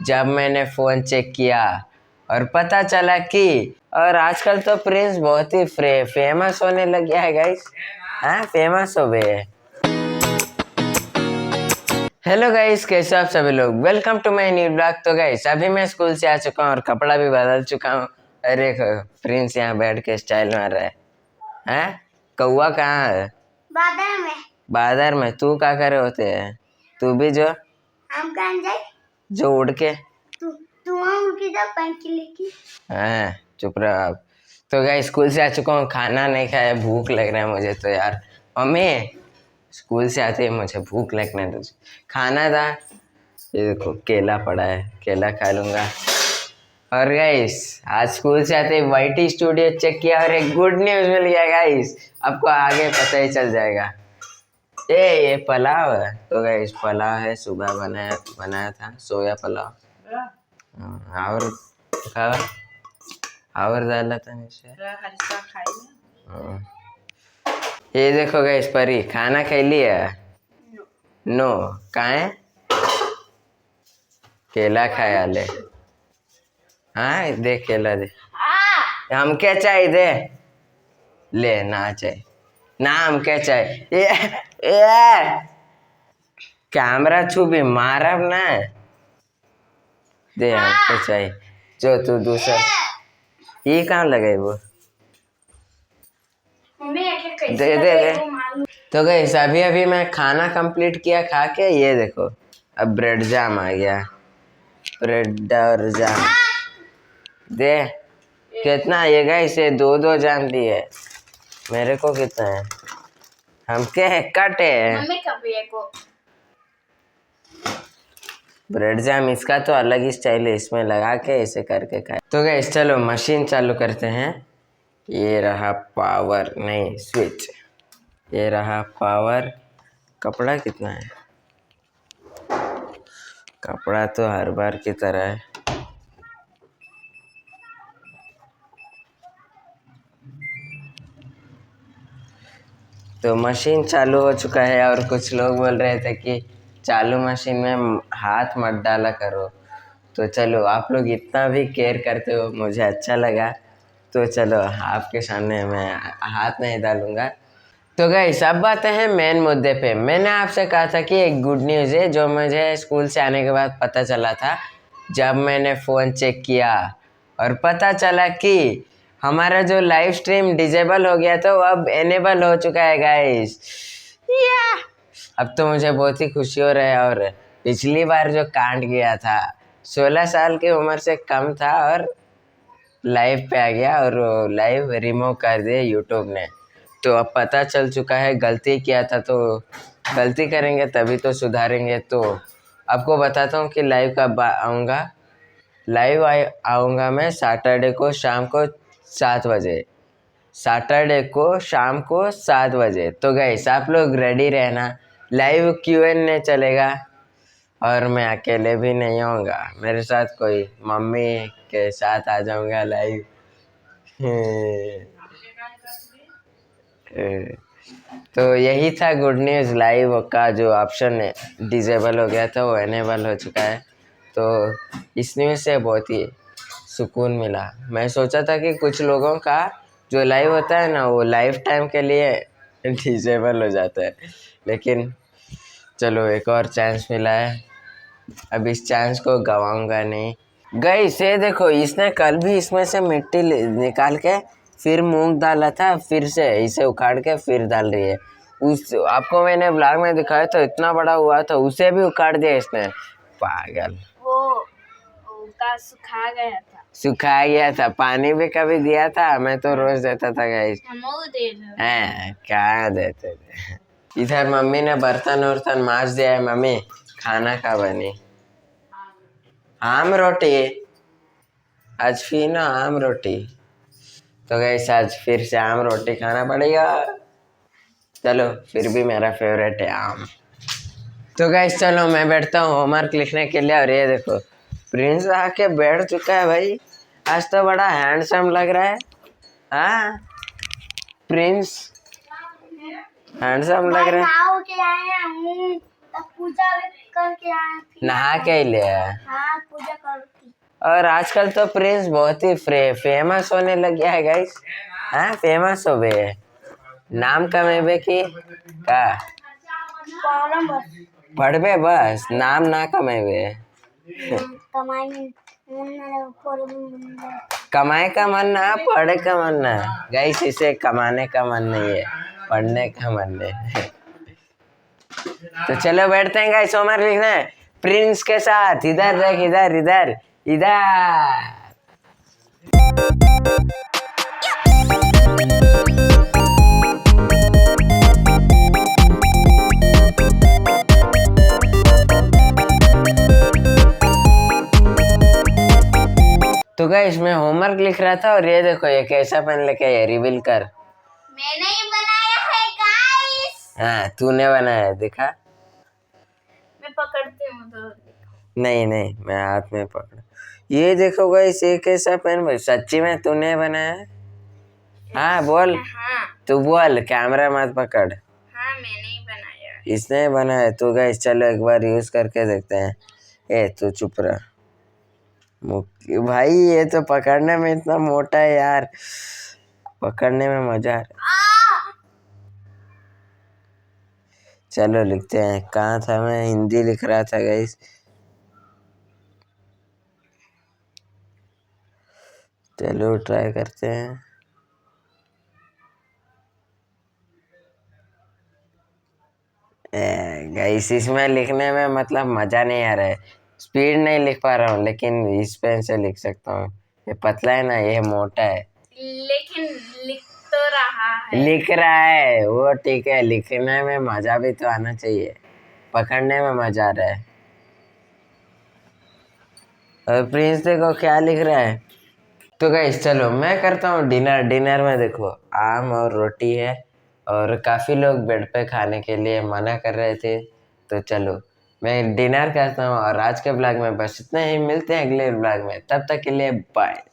जब मैंने phone check किया और पता चला कि और आजकल तो प्रिंस बहुत ही फेमस होने लग गया है गाइस। हाँ, फेमस हो गए है। हेलो गाइस, कैसे आप सभी लोग। Welcome to my new blog. तो गाइस अभी मैं स्कूल से आ चुका हूँ और कपड़ा भी बदल चुका हूँ। अरे प्रिंस यहाँ बैठ के स्टाइल मार रहा है। हैं? कौआ कहाँ है? बादर में। बादर में? तू क्या करे होते है? तू भी जो हम कहाँ जाए? जो उड़ के तू वहाँ उड़ के जा पंखी लेके। हाँ, चुप रहो आप। तो गाइस स्कूल से आ चुका हूँ, खाना नहीं खाया, भूख लग रहा है मुझे तो यार। मम्मी, स्कूल से आते ही मुझे भूख लगने दो, खाना था। ये देखो केला पड़ा है, केला खा लूंगा। और गाइस आज स्कूल से आते ही वाईटी स्टूडियो चेक किया और एक गुड न्यूज़ मिल गया गाइस। आपको आगे पता ही चल जाएगा। ये पुलाव है। तो गाइस पुलाव है, सुबह बनाया था सोया पुलाव। और और डाला था नीचे। ये देखो गाइस, परी खाना खा लिया? नो कहाँ है? केला खाया ले। हाँ दे केला दे। हम क्या चाहिए दे ले, ना चाहिए ना, हम क्या चाहिए। ये कैमरा छू भी मारब ना दे, हम क्या चाहिए। जो तू दूसरा ये कहाँ लगे वो दे दे दे। तो गाइस अभी मैं खाना कंप्लीट किया खा के। ये देखो अब ब्रेड जाम आ गया, ब्रेड और जाम दे। कितना ये गाइस? ये दो जाम दिए। मेरे को कितना है? हम के है कटे ब्रेड जाम। इसका तो अलग ही स्टाइल है, इसमें लगा के इसे करके खाए। तो गाइस चलो मशीन चालू करते हैं। ये रहा पावर, नहीं स्विच। ये रहा पावर। कपड़ा कितना है? कपड़ा तो हर बार की तरह है। तो मशीन चालू हो चुका है और कुछ लोग बोल रहे थे कि चालू मशीन में हाथ मत डाला करो। तो चलो आप लोग इतना भी केयर करते हो, मुझे अच्छा लगा। तो चलो आपके सामने मैं हाथ नहीं डालूंगा। तो गाइस अब बात है मेन मुद्दे पे। मैंने आपसे कहा था कि एक गुड न्यूज़ है जो मुझे स्कूल से आने के बाद पता चला था। जब मैंने फ़ोन चेक किया और पता चला कि हमारा जो लाइव स्ट्रीम डिजेबल हो गया तो अब एनेबल हो चुका है गाइस। अब तो मुझे बहुत ही खुशी हो रहा है। और पिछली बार जो कांड गया था, 16 साल की उम्र से कम था और लाइव पे आ गया और लाइव रिमूव कर दिया यूट्यूब ने। तो अब पता चल चुका है गलती किया था, तो गलती करेंगे तभी तो सुधारेंगे। तो आपको बताता हूँ कि लाइव कब आऊँगा। लाइव आऊँगा मैं सैटरडे को शाम को 7 बजे। सैटरडे को शाम को 7 बजे। तो गाइस आप लोग रेडी रहना। लाइव Q&A चलेगा और मैं अकेले भी नहीं आऊँगा, मेरे साथ कोई मम्मी के साथ आ जाऊँगा लाइव। तो यही था गुड न्यूज़। लाइव का जो ऑप्शन है डिसेबल हो गया था वो एनेबल हो चुका है। तो इस न्यूज़ से बहुत ही सुकून मिला। मैं सोचा था कि कुछ लोगों का जो लाइव होता है ना वो लाइफ टाइम के लिए डिसेबल हो जाता है, लेकिन चलो एक और चांस मिला है, अब इस चांस को गवाऊंगा नहीं। गाइस ये देखो, इसने कल भी इसमें से मिट्टी निकाल के फिर मूंग डाला था, फिर से इसे उखाड़ के फिर डाल रही है। उस आपको मैंने ब्लॉग में दिखाया तो इतना बड़ा हुआ था, उसे भी उखाड़ दिया इसने। पागल। वो सुखा गया था। पानी भी कभी दिया था? मैं तो रोज देता था गाइस। क्या देते थे। इधर मम्मी ने बर्तन वर्तन मांज दिया है। मम्मी खाना का बनी? आम रोटी। आज फिर ना आम रोटी। तो गाइस आज फिर से आम रोटी खाना पड़ेगा। चलो फिर भी मेरा फेवरेट है आम। तो गाइस चलो मैं बैठता हूँ होमवर्क लिखने के लिए। और ये देखो प्रिंस आके बैठ चुका है भाई। आज तो बड़ा हैंडसम लग रहा है। हाँ प्रिंस हैंडसम लग रहा है। पूजा करके आए। नहा के ले आया। हाँ पूजा और आजकल तो प्रिंस बहुत ही फेमस होने लग गया है गाइस। हाँ फेमस हो गए है। नाम कमेबे की का पढ़म बस पढ़बे बस नाम ना कमेबे। कमाई में मुन्ना पढ़ कमाए का मन ना पढ़े का मन ना गाइस, इसे कमाने का मन नहीं है, पढ़ने का मन है। तो चलो बैठते हैं गाइस, होमवर्क लिखना है प्रिंस के साथ। इधर देख, इधर इधर इधर। तो गाइस मैं होमवर्क लिख रहा था और ये देखो ये कैसा पेन लेके आया, रिवील कर। मैंने ही बनाया है गाइस। हाँ तूने बनाया है, दिखा। मैं पकड़ती हूँ तो नहीं नहीं मैं हाथ में पकड़। ये देखो गाइस ये कैसा पेन, सच्ची में तूने बनाया है? हाँ बोल। हाँ तू बोल, कैमरा मत पकड़। हाँ मैंने ही बनाया। इसने बनाया। तो गाइस चलो एक बार यूज करके देखते हैं। ए तू चुप रहा भाई, ये तो पकड़ने में इतना मोटा है यार, पकड़ने में मजा आ रहा। चलो लिखते हैं। कहाँ था मैं, हिंदी लिख रहा था गाइस। चलो ट्राई करते हैं। गाइस इसमें लिखने में मतलब मजा नहीं आ रहा है, स्पीड नहीं लिख पा रहा हूँ, लेकिन इस पेन से लिख सकता हूँ। ये पतला है ना, ये मोटा है। लेकिन लिख तो रहा है। लिख रहा है वो ठीक है, लिखने में मजा भी तो आना चाहिए, पकड़ने में मजा आ रहा है। और प्रिंस देखो क्या लिख रहा है। तो गाइस चलो मैं करता हूँ डिनर। डिनर में देखो आम और रोटी है, और काफ़ी लोग बेड पे खाने के लिए मना कर रहे थे, तो चलो मैं डिनर करता हूँ। और आज के ब्लॉग में बस इतना ही, मिलते हैं अगले ब्लॉग में, तब तक के लिए बाय।